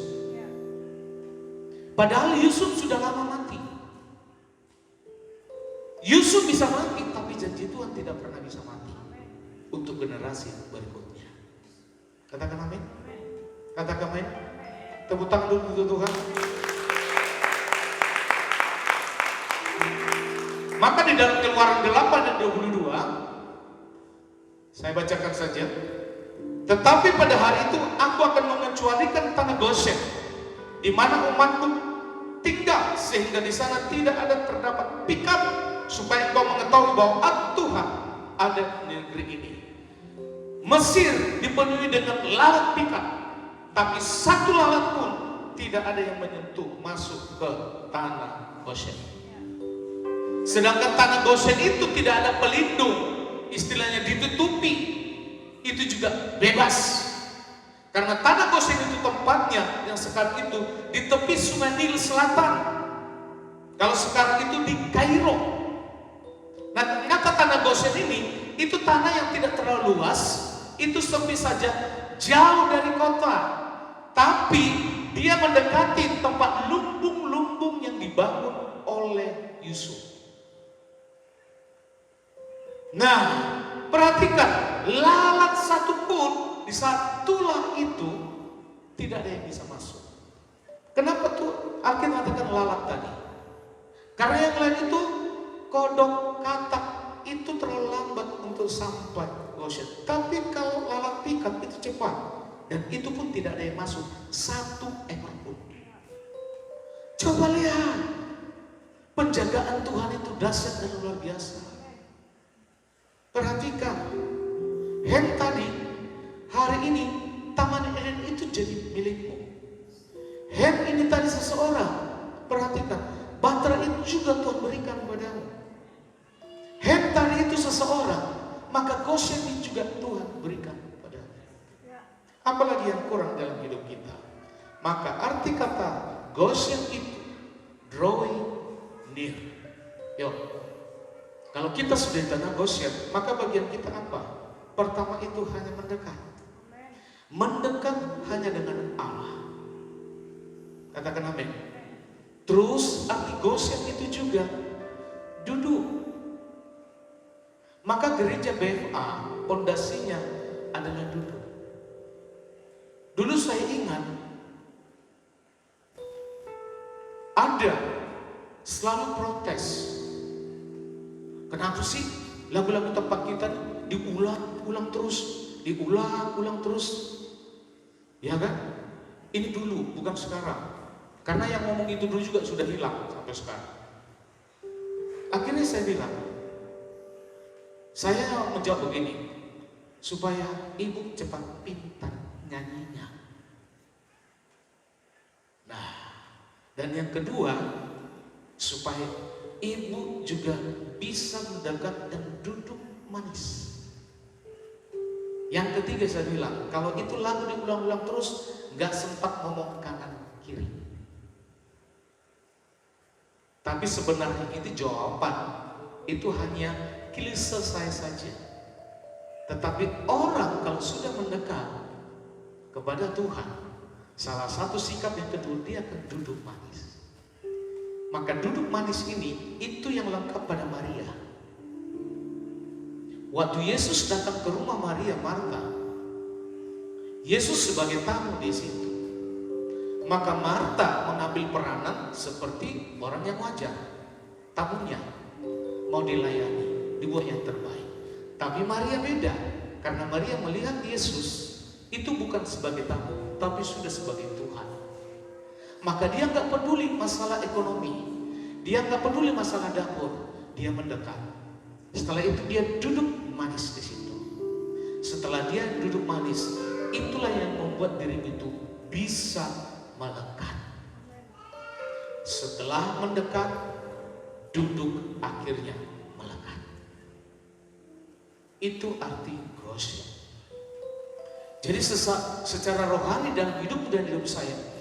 Speaker 3: Padahal Yusuf sudah lama mati. Yusuf bisa mati, tapi janji Tuhan tidak pernah bisa mati untuk generasi berikutnya. Katakan amin. Katakan amin. Tepuk tangan dulu untuk Tuhan. Maka di dalam Keluaran 8 dan 22, saya bacakan saja. Tetapi pada hari itu aku akan mengecualikan tanah Goshen, di mana umatku tinggal, sehingga di sana tidak ada terdapat pikat, supaya engkau mengetahui bahwa aku Tuhan ada di negeri ini. Mesir dipenuhi dengan lalat pikat, tapi satu lalat pun tidak ada yang menyentuh masuk ke tanah Goshen. Sedangkan tanah Goshen itu tidak ada pelindung, istilahnya ditutupi, itu juga bebas. Karena tanah Goshen itu tempatnya yang sekarang itu di tepi sungai Nil Selatan. Kalau sekarang itu di Kairo. Nah, ternyata tanah Goshen ini itu tanah yang tidak terlalu luas, itu sepi saja, jauh dari kota. Tapi dia mendekati tempat lumbung-lumbung yang dibangun oleh Yusuf. Nah, perhatikan, lalat satu pun di saat tulah itu tidak ada yang bisa masuk. Kenapa tuh Alkitab katakan lalat tadi? Karena yang lain itu kodok, katak itu terlalu lambat untuk sampai Goshen. Tapi kalau lalat pikat itu cepat, dan itu pun tidak ada yang masuk, 1 ekor pun. Coba lihat, penjagaan Tuhan itu dahsyat dan luar biasa. Perhatikan, Hem tadi, hari ini Taman Eden itu jadi milikmu. Hem ini tadi seseorang, perhatikan, bahtera itu juga Tuhan berikan padamu. Hem tadi itu seseorang, maka Goshen ini juga Tuhan berikan padamu. Apalagi yang kurang dalam hidup kita. Maka arti kata Goshen itu drawing near. Yuk. Kalau kita sudah di tanah Goshen, maka bagian kita apa? Pertama itu hanya mendekat. Mendekat hanya dengan Allah. Katakan amin. Terus arti Goshen itu juga duduk. Maka gereja BFA, pondasinya adalah duduk. Dulu saya ingat, ada selalu protes. Kenapa sih lagu-lagu tempat kita diulang-ulang terus, diulang-ulang terus? Ya kan? Ini dulu, bukan sekarang. Karena yang ngomong itu dulu juga sudah hilang sampai sekarang. Akhirnya saya bilang, saya menjawab begini, supaya ibu cepat pintar nyanyinya. Nah, dan yang kedua, supaya ibu juga bisa mendekat dan duduk manis. Yang ketiga saya bilang, kalau itu lagu diulang-ulang terus, nggak sempat ngomong kanan kiri. Tapi sebenarnya itu jawaban, itu hanya klise saya saja. Tetapi orang kalau sudah mendekat kepada Tuhan, salah satu sikap yang kedua, dia akan duduk manis. Maka duduk manis ini, itu yang lengkap pada Maria. Waktu Yesus datang ke rumah Maria Marta, Yesus sebagai tamu di situ. Maka Marta mengambil peranan seperti orang yang wajar, tamunya, mau dilayani, dibuat yang terbaik. Tapi Maria beda, karena Maria melihat Yesus itu bukan sebagai tamu, tapi sudah sebagai Tuhan. Maka dia nggak peduli masalah ekonomi, dia nggak peduli masalah dapur, dia mendekat. Setelah itu dia duduk manis di situ. Setelah dia duduk manis, itulah yang membuat diri itu bisa melekat. Setelah mendekat, duduk akhirnya melekat. Itu arti gosip. Jadi secara rohani dalam hidup dan hidup saya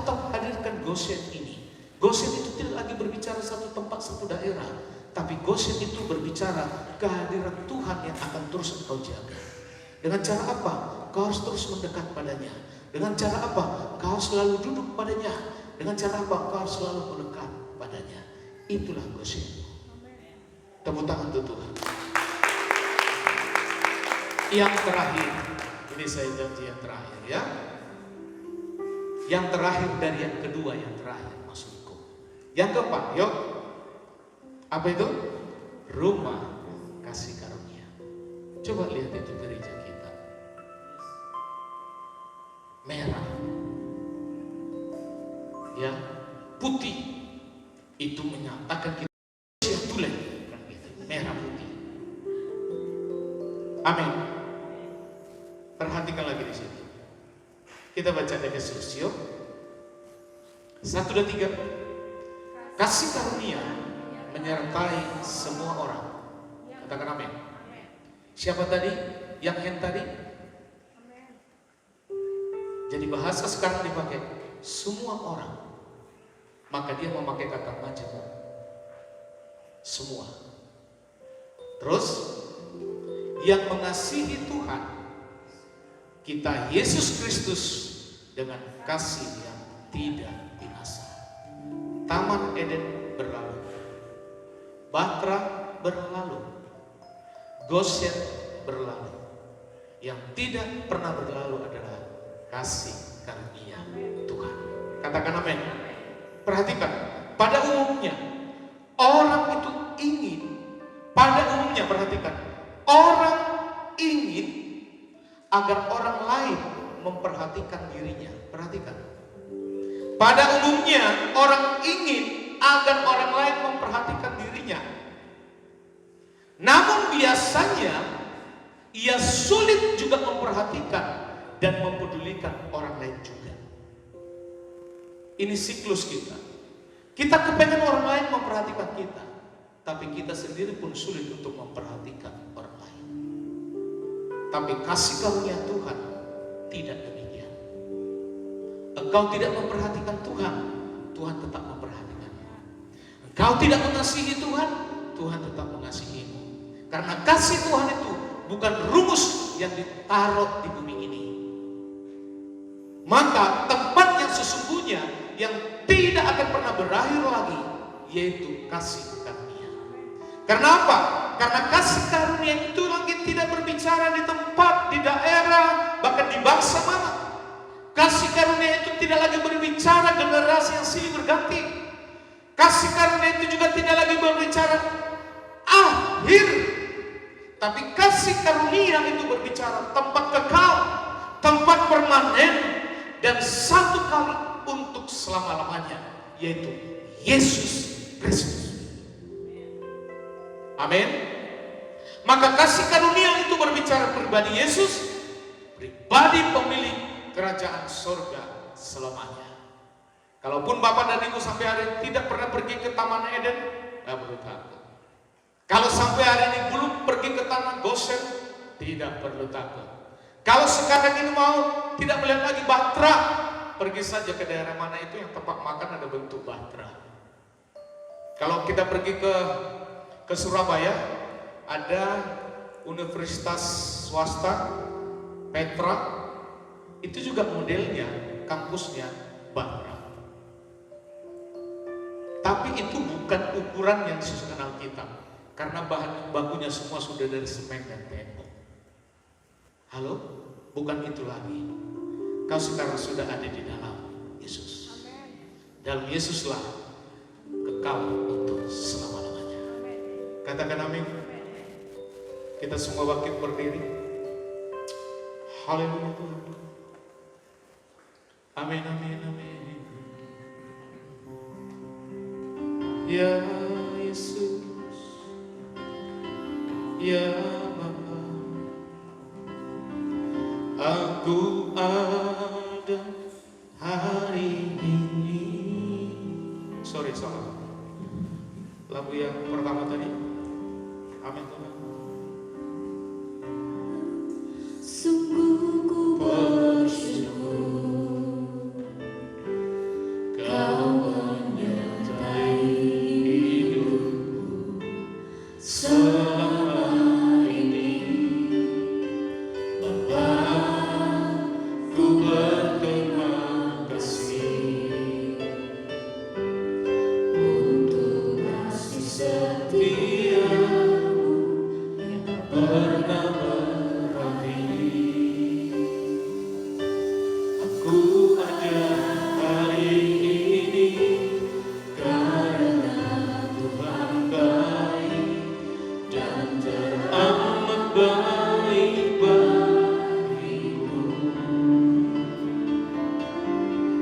Speaker 3: tetap hadirkan Goshen ini. Goshen itu tidak lagi berbicara satu tempat, satu daerah, tapi Goshen itu berbicara kehadiran Tuhan yang akan terus engkau jaga. Dengan cara apa? Kau harus terus mendekat padanya. Dengan cara apa? Kau harus selalu duduk padanya. Dengan cara apa? Kau harus selalu mendekat padanya. Itulah Goshen. Tepuk tangan untuk Tuhan. Yang terakhir, ini saya janji yang terakhir ya. Yang terakhir dari yang kedua, yang terakhir maksudku. Yang keempat, yuk. Apa itu? Rumah kasih karunia. Coba lihat itu gereja kita. Merah. Ya, putih. Itu menyatakan kita tulen. Merah putih. Amin. Perhatikan lagi di sini. Kita baca Efesus yuk. 1, 2, 3. Kasih karunia menyertai semua orang. Katakan amin. Siapa tadi? Yang tadi? Jadi bahasa sekarang dipakai semua orang. Maka dia memakai kata majemuk. Semua. Terus yang mengasihi Tuhan kita Yesus Kristus dengan kasih yang tidak binasa. Taman Eden berlalu, Batra berlalu, Goshen berlalu. Yang tidak pernah berlalu adalah kasih karunia Tuhan. Katakan amin. Perhatikan, pada umumnya orang itu ingin, pada umumnya perhatikan, orang ingin agar orang lain memperhatikan dirinya. Perhatikan. Pada umumnya orang ingin agar orang lain memperhatikan dirinya. Namun biasanya ia sulit juga memperhatikan dan mempedulikan orang lain juga. Ini siklus kita. Kita kepengen orang lain memperhatikan kita, tapi kita sendiri pun sulit untuk memperhatikan orang lain. Tapi kasih karunia Tuhan tidak demikian. Engkau tidak memperhatikan Tuhan, Tuhan tetap memperhatikan. Engkau tidak mengasihi Tuhan, Tuhan tetap mengasihimu. Karena kasih Tuhan itu bukan rumus yang ditaruh di bumi ini. Maka tempat yang sesungguhnya yang tidak akan pernah berakhir lagi, yaitu kasih karunia. Karena apa? Karena kasih karunia itu lagi tidak berbicara di tempat, di daerah, bahkan di bangsa mana. Kasih karunia itu tidak lagi berbicara generasi yang silih berganti. Kasih karunia itu juga tidak lagi berbicara akhir. Tapi kasih karunia itu berbicara tempat kekal, tempat permanen, dan satu kali untuk selama-lamanya, yaitu Yesus Kristus. Amin. Maka kasih karunia itu berbicara pribadi Yesus, pribadi pemilik kerajaan surga selamanya. Kalaupun Bapak dan Ibu sampai hari ini tidak pernah pergi ke Taman Eden, Nggak perlu takut. Kalau sampai hari ini belum pergi ke tanah Gosen, tidak perlu takut. Kalau sekarang ini mau tidak melihat lagi Bahtera, pergi saja ke daerah mana itu yang tempat makan ada bentuk Bahtera. Kalau kita pergi ke Surabaya, ada universitas swasta Petra, itu juga modelnya, kampusnya Bahtera. Tapi itu bukan ukuran yang disusun Alkitab, karena bahan bakunya semua sudah dari semen dan tembok. Halo? Bukan itu lagi. Kau sekarang sudah ada di dalam Yesus. Dalam Yesuslah kekal untuk selama-lamanya. Katakan amin. Kita semua bangkit berdiri. Haleluya Tuhan. Amin, amin, amin. Ya Yesus, ya Bapa, aku ada hari ini. Sorry, salah. Lagu yang pertama tadi. Amin Tuhan.
Speaker 1: Sungguh ku bersyukur Kau menyertai hidupku selama ini. Bapa, ku berterima kasih untuk kasih setiamu yang tak pernah berhenti. Aku ada hari ini karena Tuhan baik dan teramat baik bagiku.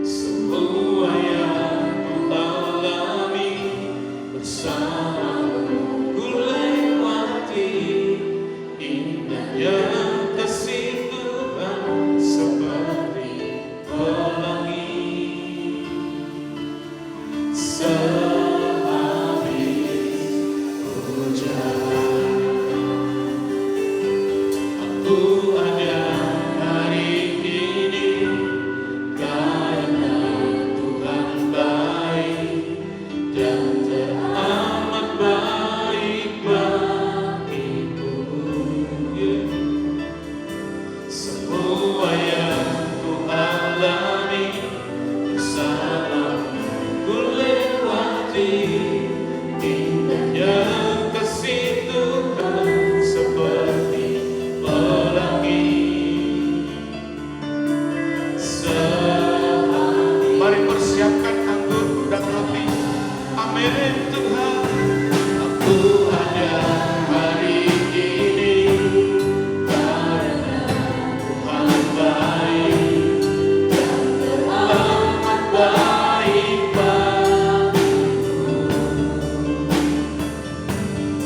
Speaker 1: Semua yang ku alami bersamamu ku lewati, indahnya kasih Tuhan seperti pelangi. Sehabis hujan, aku ada hari ini karena Tuhan baik dan teramat baik bagiku. Semua yang ku alami bersamamu ku lewati, indahnya kasih Tuhan seperti pelangi. Mari persiapkan anggur dan roti. Amin Tuhan. Aku ada hari ini karena Tuhan baik dan teramat baik bagiku.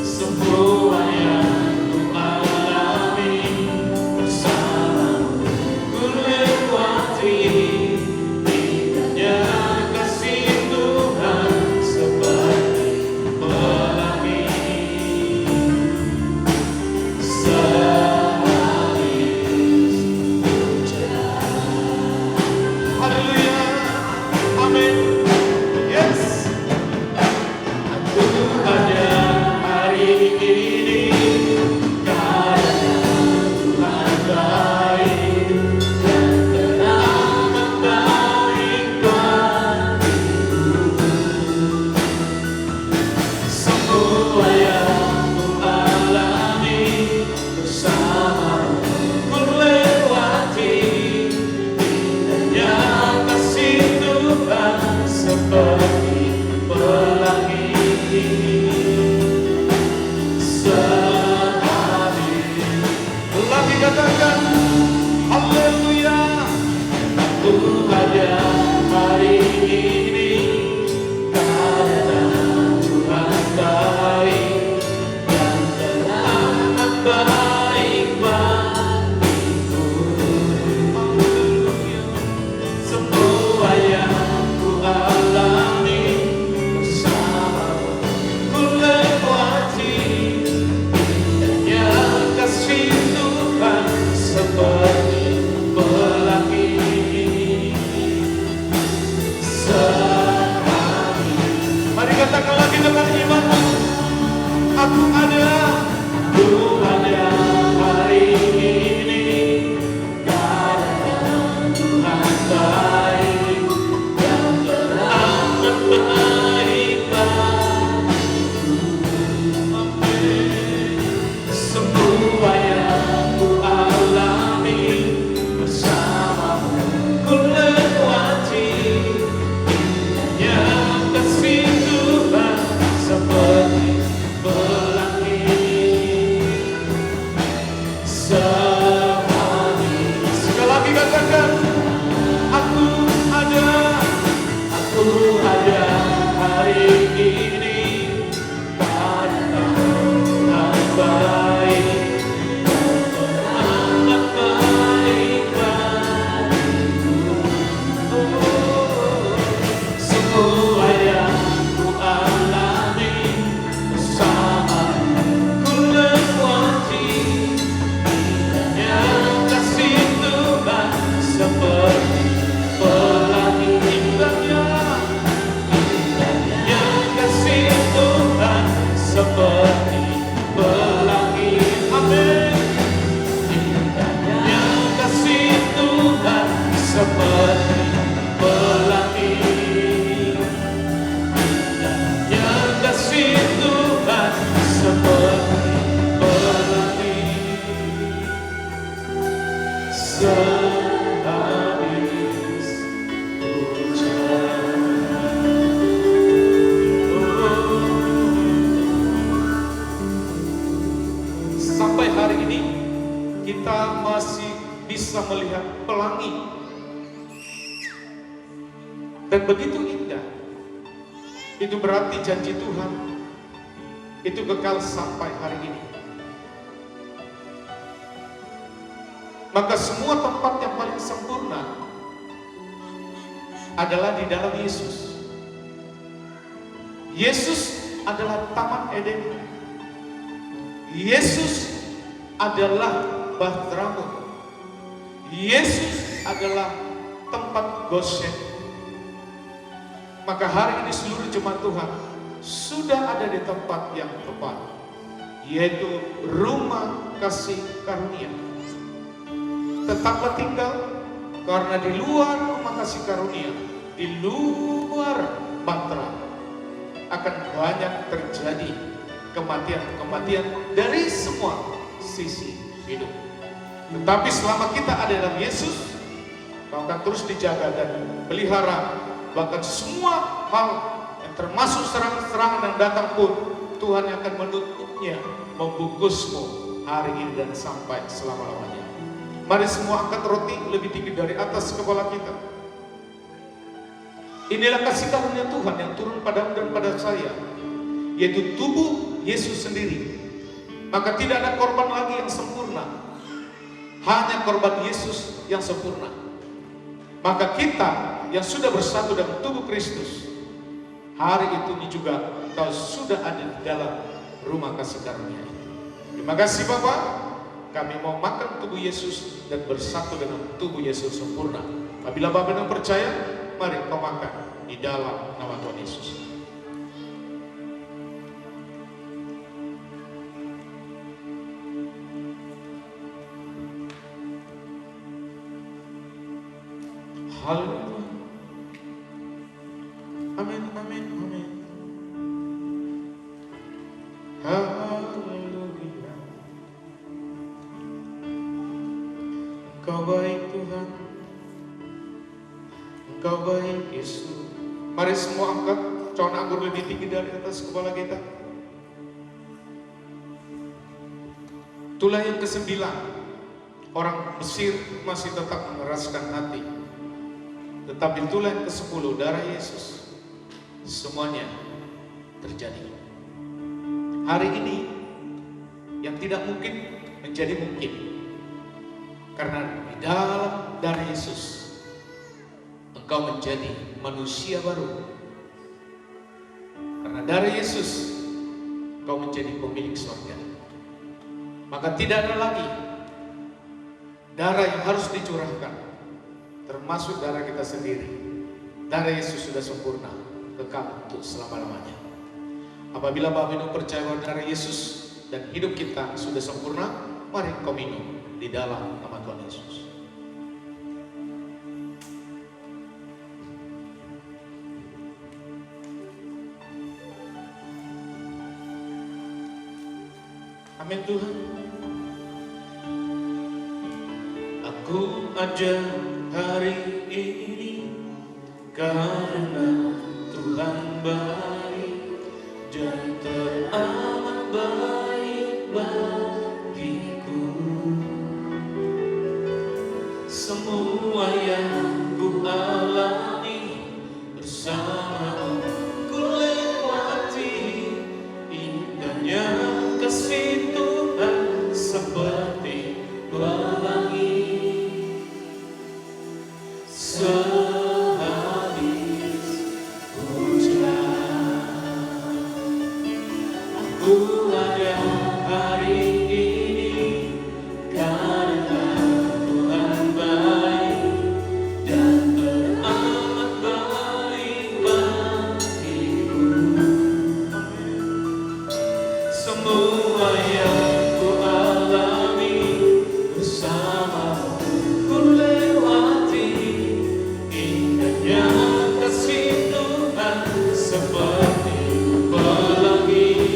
Speaker 1: Semua yang ku alami bersamamu ku lewati, indahnya kasih Tuhan seperti pelangi. Sehabis hujan. Haleluya. Amin. Yes. Aku ada hari ini karena Tuhan baik dan teramat baik bagiku. Semua yang ku alami bersamamu ku lewati, indahnya kasih Tuhan seperti pelangi. Sehabis lagi katakan haleluya. Aku ada hari ini karena Tuhan baik dan teramat baik bagiku. Haleluya. Semua yang ku alami bersamamu ku
Speaker 3: ada hari ini karena Tuhan baik dan teramat baik bagiku. Amin. Semua yang ku alami bersamamu ku lewati, yang kasih Tuhan seperti pelangi. Sekali lagi katakan, aku ada hari ini karena Tuhan baik, amat baik bagiku. Semua yang ku alami bersamamu ku lewati, yang kasih Tuhan seperti pelangi indahnya, yang kasih Tuhan seperti pelangi. Amin. Yang kasih Tuhan seperti pelangi, yang kasih Tuhan seperti pelangi. Sehabis hujan, sampai hari ini kita masih bisa melihat pelangi, dan begitu indah. Itu berarti janji Tuhan itu kekal sampai hari ini. Maka semua tempat yang paling sempurna adalah di dalam Yesus. Yesus adalah Taman Eden. Yesus adalah Bahteramu. Yesus adalah tempat Goshen. Maka hari ini seluruh jemaat Tuhan sudah ada di tempat yang tepat, yaitu rumah kasih karunia. Tetaplah tinggal, karena di luar rumah kasih karunia, di luar Bahtera, akan banyak terjadi kematian-kematian dari semua sisi hidup. Tetapi selama kita ada dalam Yesus, kau akan terus dijaga dan pelihara. Bahkan semua hal yang termasuk serangan-serangan yang datang pun, Tuhan yang akan menutupnya, membungkusmu hari ini dan sampai selama-lamanya. Mari semua angkat roti lebih tinggi dari atas kepala kita. Inilah kasih karunia Tuhan yang turun padamu dan pada saya, yaitu tubuh Yesus sendiri. Maka tidak ada korban lagi yang sempurna, hanya korban Yesus yang sempurna. Maka kita yang sudah bersatu dalam tubuh Kristus, hari itu juga kau sudah ada di dalam rumah kasih karunia. Terima kasih Bapak. Kami mau makan tubuh Yesus dan bersatu dengan tubuh Yesus sempurna. Apabila Bapak yang percaya, mari kau makan di dalam nama Tuhan Yesus. Haleluya. Amin, amin, amin. Haleluya. Engkau baik Tuhan, Engkau baik Yesus. Mari semua angkat cawan anggur lebih tinggi dari atas kepala kita. Itulah yang ke-9. Orang Mesir masih tetap mengeraskan hati. Tetapi itulah yang ke-10, darah Yesus. Semuanya terjadi. Hari ini yang tidak mungkin menjadi mungkin. Karena di dalam darah Yesus engkau menjadi manusia baru. Karena darah Yesus engkau menjadi pemilik surga. Maka tidak ada lagi darah yang harus dicurahkan, termasuk darah kita sendiri. Darah Yesus sudah sempurna, kekal untuk selama-lamanya. Apabila Bapak Ibu percaya bahwa darah Yesus dan hidup kita sudah sempurna. Mari kau minum di dalam nama Tuhan Yesus. Amin Tuhan. Aku ada hari ini karena Tuhan baik dan teramat baik bagiku. Semua yang ku alami bersamamu ku lewati, indahnya kasih Tuhan seperti pelangi. Sehabis hujan, aku ada hari ini karena Tuhan baik dan teramat baik bagiku. Semua yang ku alami bersamamu ku lewati, indahnya kasih Tuhan seperti pelangi.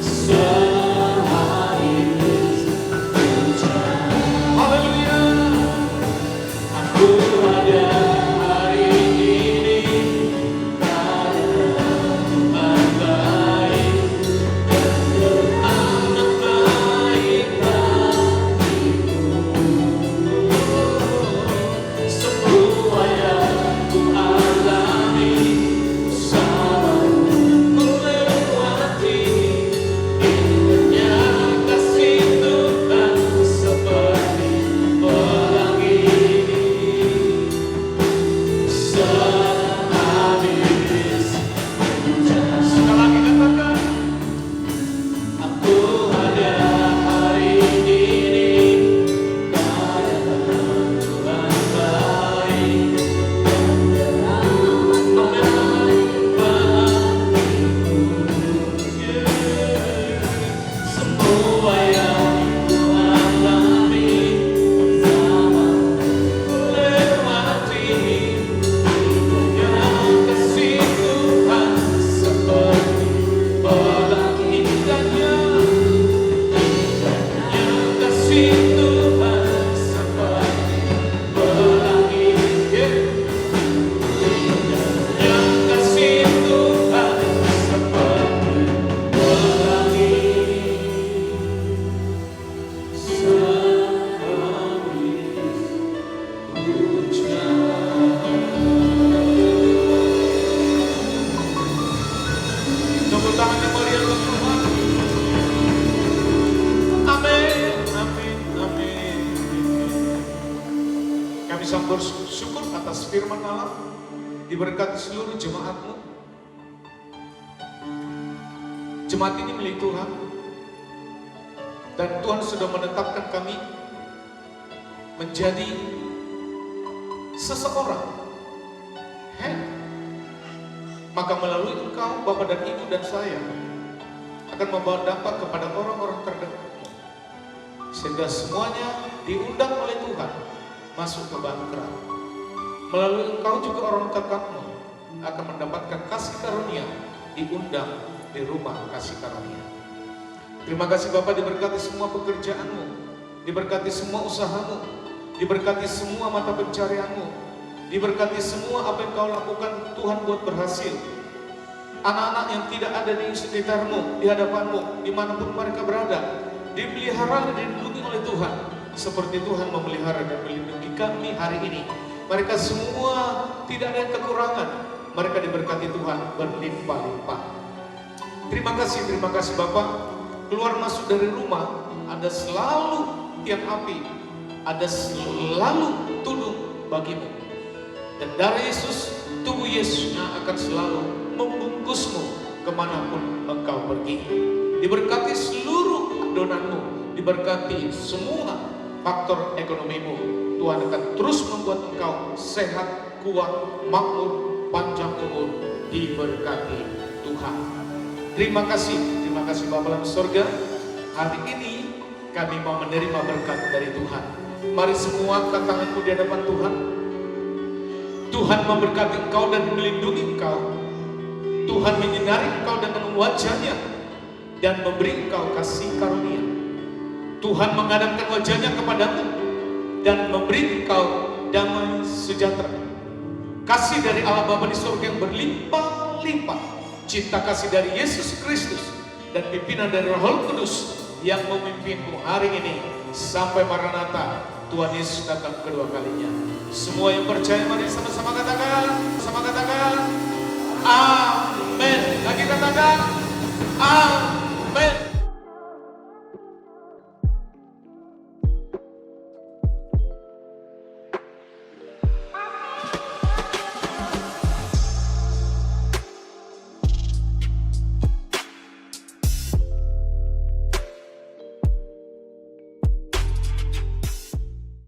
Speaker 3: Sehabis hujan, haleluya, aku ada hari ini karena Tuhan baik dan teramat baik bagiku. Semua yang ku alami bersamamu ku lewati, indahnya kasih Tuhan seperti pelangi. Sehabis hujan, sekali lagi katakan, aku ada hari ini karena Tuhan baik dan teramat baik bagiku. Semua yang ku alami bersamamu ku lewati, indahnya kasih Tuhan seperti pelangi. Indahnya kasih Tuhan seperti pelangi. Indahnya kasih Tuhan seperti pelangi. Sehabis hujan. Tepuk tangan yang meriah untuk Tuhan. Amin, amin, amin. Kami sambut syukur atas firman Allah. Diberkati seluruh jemaatmu. Jemaat ini milik Tuhan, dan Tuhan sudah menetapkan kami menjadi seseorang head. Maka melalui engkau, Bapak dan Ibu dan saya, akan membawa dampak kepada orang-orang terdekatmu, sehingga semuanya diundang oleh Tuhan masuk ke Bangkra. Melalui engkau juga orang dekatmu akan mendapatkan kasih karunia, diundang di rumah kasih karunia. Terima kasih Bapak, diberkati semua pekerjaanmu, diberkati semua usahamu, diberkati semua mata pencarianmu, diberkati semua apa yang kau lakukan Tuhan buat berhasil. Anak-anak yang tidak ada di sekitarmu, di hadapanmu, dimanapun mereka berada, dipelihara dan dilindungi oleh Tuhan, seperti Tuhan memelihara dan melindungi kami hari ini. Mereka semua tidak ada yang kekurangan, mereka diberkati Tuhan berlimpah-limpah. Terima kasih Bapak. Keluar masuk dari rumah ada selalu tiang api, ada selalu tudung bagimu. Dan darah Yesus, tubuh Yesus yang akan selalu membungkusmu kemanapun engkau pergi. Diberkati seluruh adonanmu, diberkati semua faktor ekonomimu. Tuhan akan terus membuat engkau sehat, kuat, makmur, panjang umur, diberkati Tuhan. Terima kasih kasih Bapa dalam surga, hari ini kami mau menerima berkat dari Tuhan. Mari semua angkat tanganmu di hadapan Tuhan. Tuhan memberkati engkau dan melindungi engkau. Tuhan menyinari engkau dengan wajahnya dan memberi engkau kasih karunia. Tuhan menghadapkan wajahnya kepadamu dan memberi engkau damai sejahtera. Kasih dari Allah Bapa di surga yang berlimpah-limpah, cinta kasih dari Yesus Kristus, dan pimpinan dari Roh Kudus yang memimpinmu hari ini sampai Maranatha, Tuhan Yesus datang kedua kalinya. Semua yang percaya mari sama-sama katakan, amin. Lagi katakan, amin.